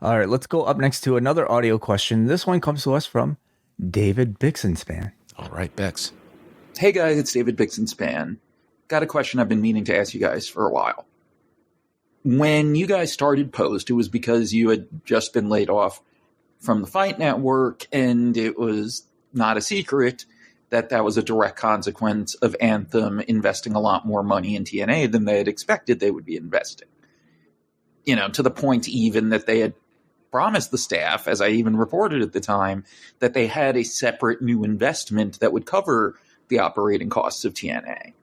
All right, let's go up next to another audio question. This one comes to us from David Bixenspan. All right, Bex. Hey guys, it's David Bixenspan. Got a question I've been meaning to ask you guys for a while. When you guys started Post, it was because you had just been laid off from the Fight Network, and it was not a secret that that was a direct consequence of Anthem investing a lot more money in TNA than they had expected they would be investing. You know, to the point even that they had promised the staff, as I even reported at the time, that they had a separate new investment that would cover the operating costs of TNA.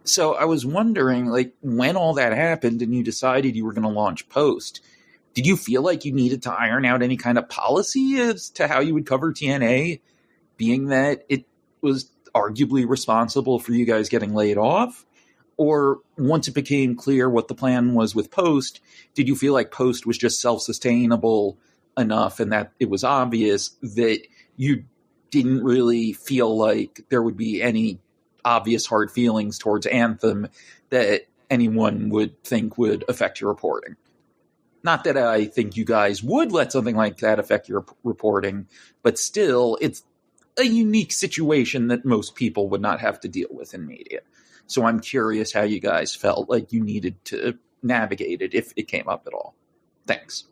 So I was wondering, like, when all that happened and you decided you were going to launch Post, did you feel like you needed to iron out any kind of policy as to how you would cover TNA, being that it was arguably responsible for you guys getting laid off? Or once it became clear what the plan was with Post, did you feel like Post was just self-sustainable enough and that it was obvious that you didn't really feel like there would be any obvious hard feelings towards Anthem that anyone would think would affect your reporting? Not that I think you guys would let something like that affect your reporting, but still, it's a unique situation that most people would not have to deal with in media. So I'm curious how you guys felt like you needed to navigate it if it came up at all. Thanks.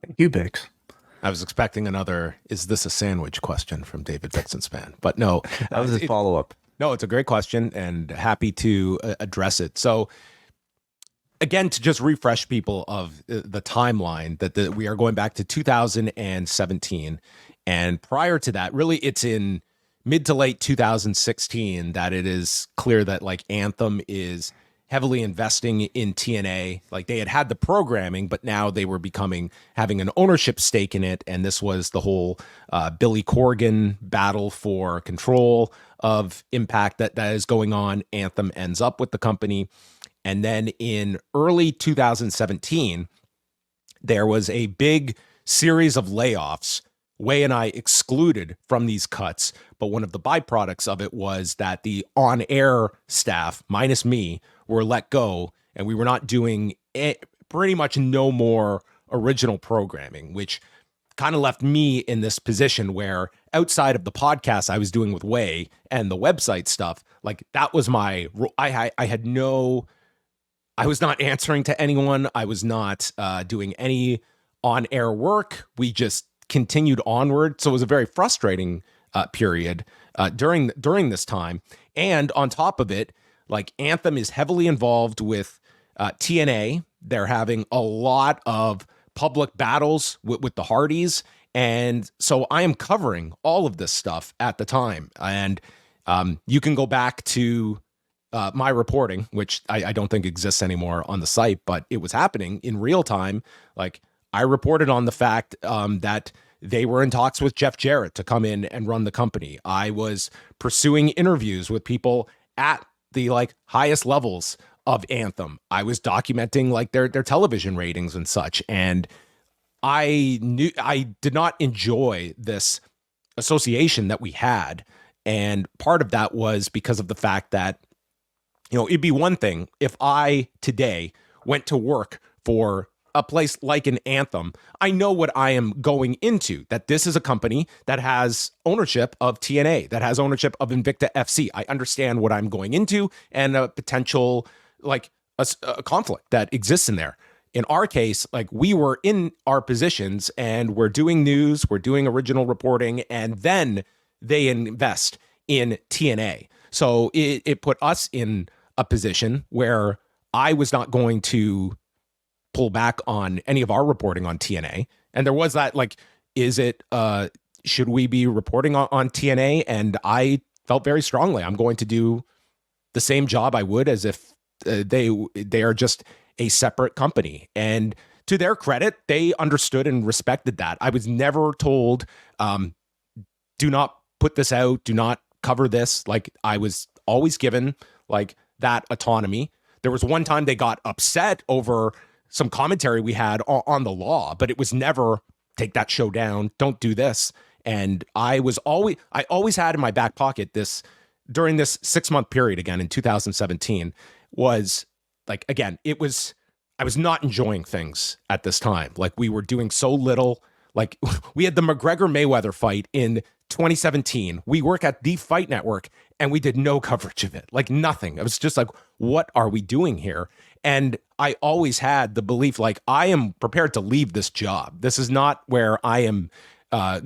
Thank you, Bix. I was expecting another, is this a sandwich question from David Bixenspan? But no. That was his follow-up. No, it's a great question and happy to address it. So again, to just refresh people of the timeline, that we are going back to 2017. And prior to that, really it's in mid to late 2016 that it is clear that like Anthem is heavily investing in TNA. Like they had the programming, but now they were having an ownership stake in it. And this was the whole Billy Corgan battle for control of Impact that is going on. Anthem ends up with the company. And then in early 2017, there was a big series of layoffs. Wei and I excluded from these cuts, but one of the byproducts of it was that the on-air staff, minus me, were let go, and we were not doing pretty much no more original programming, which kind of left me in this position where outside of the podcast I was doing with Wei and the website stuff, like that was my, I was not answering to anyone. I was not doing any on-air work. We just continued onward. So it was a very frustrating period during this time. And on top of it, like Anthem is heavily involved with TNA. They're having a lot of public battles with the Hardys. And so I am covering all of this stuff at the time. And you can go back to my reporting, which I don't think exists anymore on the site, but it was happening in real time. Like I reported on the fact that they were in talks with Jeff Jarrett to come in and run the company. I was pursuing interviews with people at the like highest levels of Anthem. I was documenting like their television ratings and such. And I knew I did not enjoy this association that we had. And part of that was because of the fact that, you know, it'd be one thing if I today went to work for a place like an Anthem. I know what I am going into, that this is a company that has ownership of TNA, that has ownership of Invicta FC. I understand what I'm going into and a potential, like a conflict that exists in there. In our case, like we were in our positions and we're doing news, we're doing original reporting, and then they invest in TNA. So it put us in a position where I was not going to pull back on any of our reporting on TNA. And there was that, like, should we be reporting on TNA? And I felt very strongly, I'm going to do the same job I would as if they are just a separate company. And to their credit, they understood and respected that. I was never told, do not put this out, do not cover this. Like I was always given like that autonomy. There was one time they got upset over some commentary we had on the law, but it was never take that show down, don't do this. And I always had in my back pocket this, during this 6-month period again in 2017 was like, again, it was, I was not enjoying things at this time. Like, we were doing so little. Like, we had the McGregor Mayweather fight in 2017. We work at the Fight Network and we did no coverage of it. Like, nothing. It was just like, what are we doing here? And I always had the belief, like, I am prepared to leave this job. This is not where I am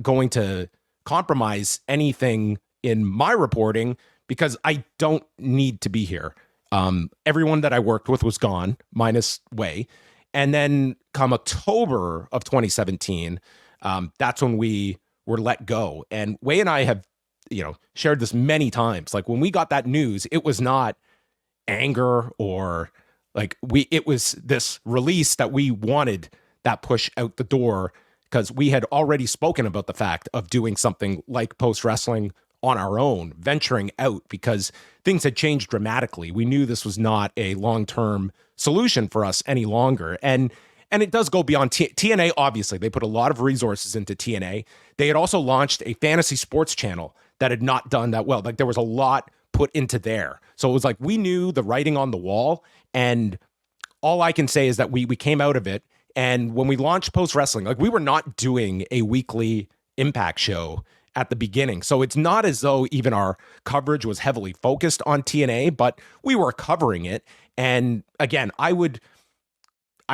going to compromise anything in my reporting, because I don't need to be here. Everyone that I worked with was gone, minus Wei. And then come October of 2017, that's when we were let go. And Wei and I have, shared this many times. Like, when we got that news, it was not anger or like it was this release that we wanted that push out the door, because we had already spoken about the fact of doing something like Post Wrestling on our own, venturing out, because things had changed dramatically. We knew this was not a long-term solution for us any longer. And it does go beyond TNA. Obviously, they put a lot of resources into TNA. They had also launched a fantasy sports channel that had not done that well. Like, there was a lot put into there. So it was like, we knew the writing on the wall, and all I can say is that we came out of it. And when we launched Post Wrestling, like, we were not doing a weekly Impact show at the beginning. So it's not as though even our coverage was heavily focused on TNA, but we were covering it. And again, I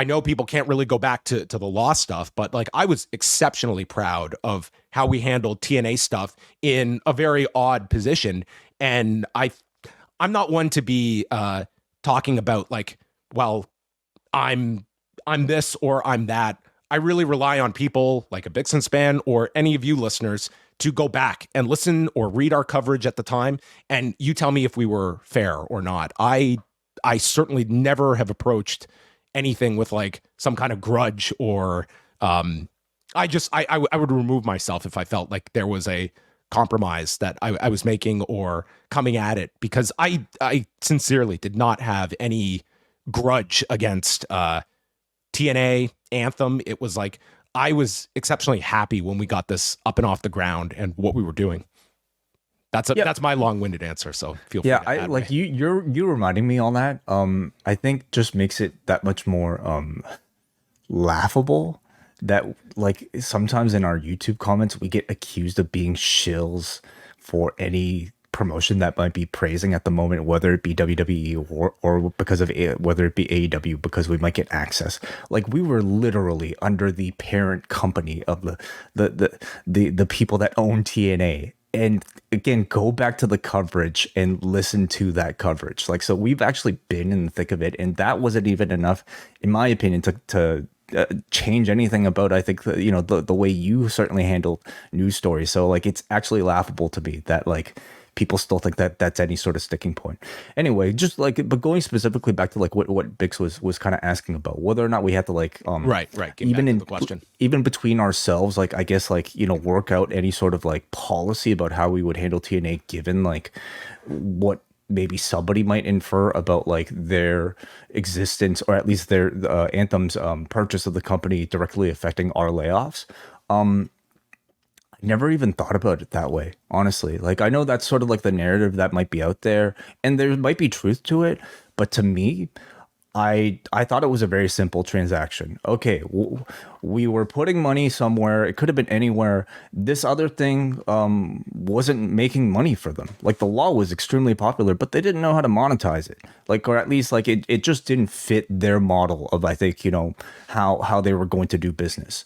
know people can't really go back to the law stuff, but like, I was exceptionally proud of how we handled TNA stuff in a very odd position. And I'm not one to be talking about like, well, I'm this or I'm that. I really rely on people like a Bixen Span or any of you listeners to go back and listen or read our coverage at the time, and you tell me if we were fair or not. I certainly never have approached anything with like some kind of grudge or I would remove myself if I felt like there was a compromise that I was making or coming at it, because I sincerely did not have any grudge against TNA, Anthem. It was like, I was exceptionally happy when we got this up and off the ground and what we were doing. That's my long-winded answer. So feel free. Yeah, you reminding me on that. I think just makes it that much more laughable that like sometimes in our YouTube comments we get accused of being shills for any promotion that might be praising at the moment, whether it be WWE or because of whether it be AEW, because we might get access. Like, we were literally under the parent company of the people that own TNA. And again, go back to the coverage and listen to that coverage. Like, so we've actually been in the thick of it, and that wasn't even enough, in my opinion, to change anything about, I think, the way you certainly handled news stories. So like, it's actually laughable to me that like people still think that that's any sort of sticking point. Anyway, just like, but going specifically back to like what Bix was kind of asking about, whether or not we had to like right even in the question, even between ourselves, like, I guess, like, work out any sort of like policy about how we would handle TNA, given like what maybe somebody might infer about like their existence, or at least their Anthem's purchase of the company directly affecting our layoffs. Never even thought about it that way, honestly. Like, I know that's sort of like the narrative that might be out there, and there might be truth to it, but to me, I thought it was a very simple transaction. Okay, we were putting money somewhere. It could have been anywhere. This other thing wasn't making money for them. Like, the law was extremely popular, but they didn't know how to monetize it. Like, or at least like it just didn't fit their model of, I think, how they were going to do business.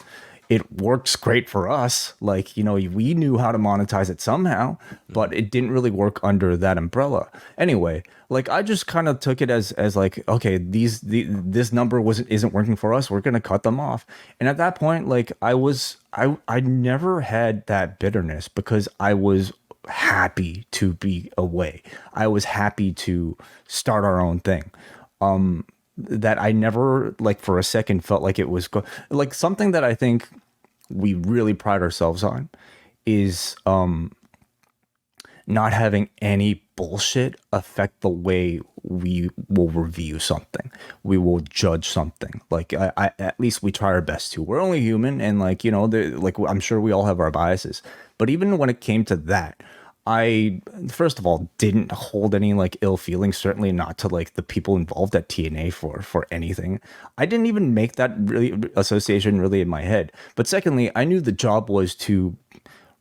It works great for us. Like, we knew how to monetize it somehow, but it didn't really work under that umbrella. Anyway, like, I just kind of took it as like, okay, this number isn't working for us. We're going to cut them off. And at that point, like, I never had that bitterness, because I was happy to be away. I was happy to start our own thing. That I never, like, for a second felt like it was like something that I think we really pride ourselves on is not having any bullshit affect the way we will review something, we will judge something. Like, I at least we try our best to. We're only human, and like, like, I'm sure we all have our biases, but even when it came to that, I first of all didn't hold any like ill feelings, certainly not to like the people involved at TNA for anything. I didn't even make that really association really in my head. But secondly, I knew the job was to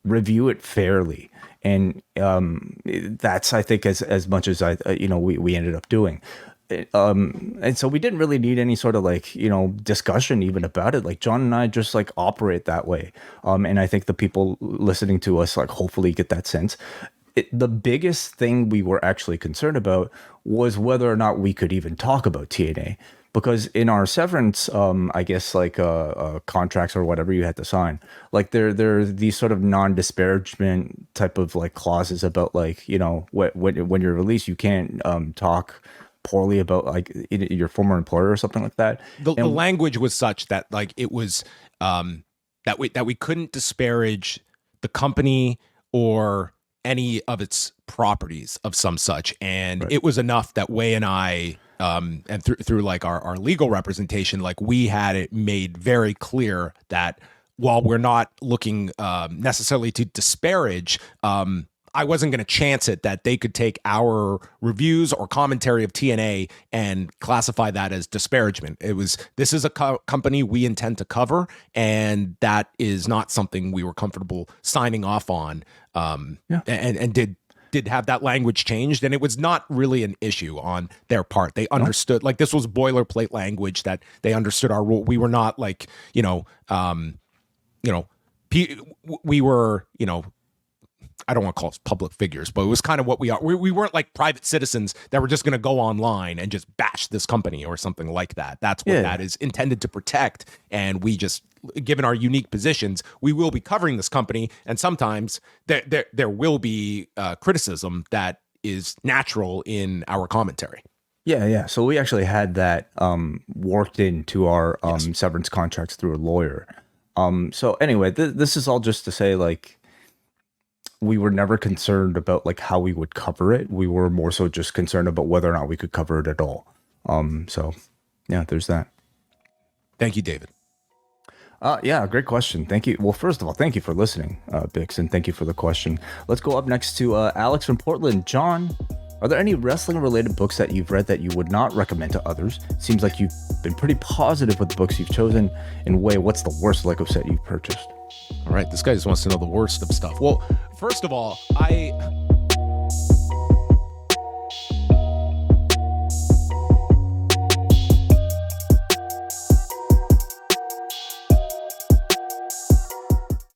review it fairly, and that's I think as much as we ended up doing. And so we didn't really need any sort of like discussion even about it. Like John and I just like operate that way, and I think the people listening to us like hopefully get that sense. The biggest thing we were actually concerned about was whether or not we could even talk about TNA, because in our severance, I guess like contracts or whatever you had to sign, like there are these sort of non-disparagement type of like clauses about like when you're released you can't talk poorly about like your former employer or something like that. The language was such that like it was that we couldn't disparage the company or any of its properties of some such, and it was enough that Wei and I and through like our legal representation, like we had it made very clear that while we're not looking necessarily to disparage, I wasn't going to chance it that they could take our reviews or commentary of TNA and classify that as disparagement. This is a company we intend to cover, and that is not something we were comfortable signing off on. And did have that language changed, and it was not really an issue on their part. They understood, like this was boilerplate language that they understood our rule. We were not like, we were, I don't want to call us public figures, but it was kind of what we are. We weren't like private citizens that were just going to go online and just bash this company or something like that. That's what that is intended to protect. And we just, given our unique positions, we will be covering this company. And sometimes there will be criticism that is natural in our commentary. Yeah. So we actually had that worked into our severance contracts through a lawyer. So anyway, this is all just to say like, we were never concerned about like how we would cover it. We were more so just concerned about whether or not we could cover it at all. So yeah, there's that. Thank you, David. Yeah, great question. Thank you. Well, first of all, thank you for listening, Bix, and thank you for the question. Let's go up next to Alex from Portland. John, are there any wrestling related books that you've read that you would not recommend to others? Seems like you've been pretty positive with the books you've chosen. In Wei, what's the worst Lego set you've purchased? All right, this guy just wants to know the worst of stuff. Well, first of all, I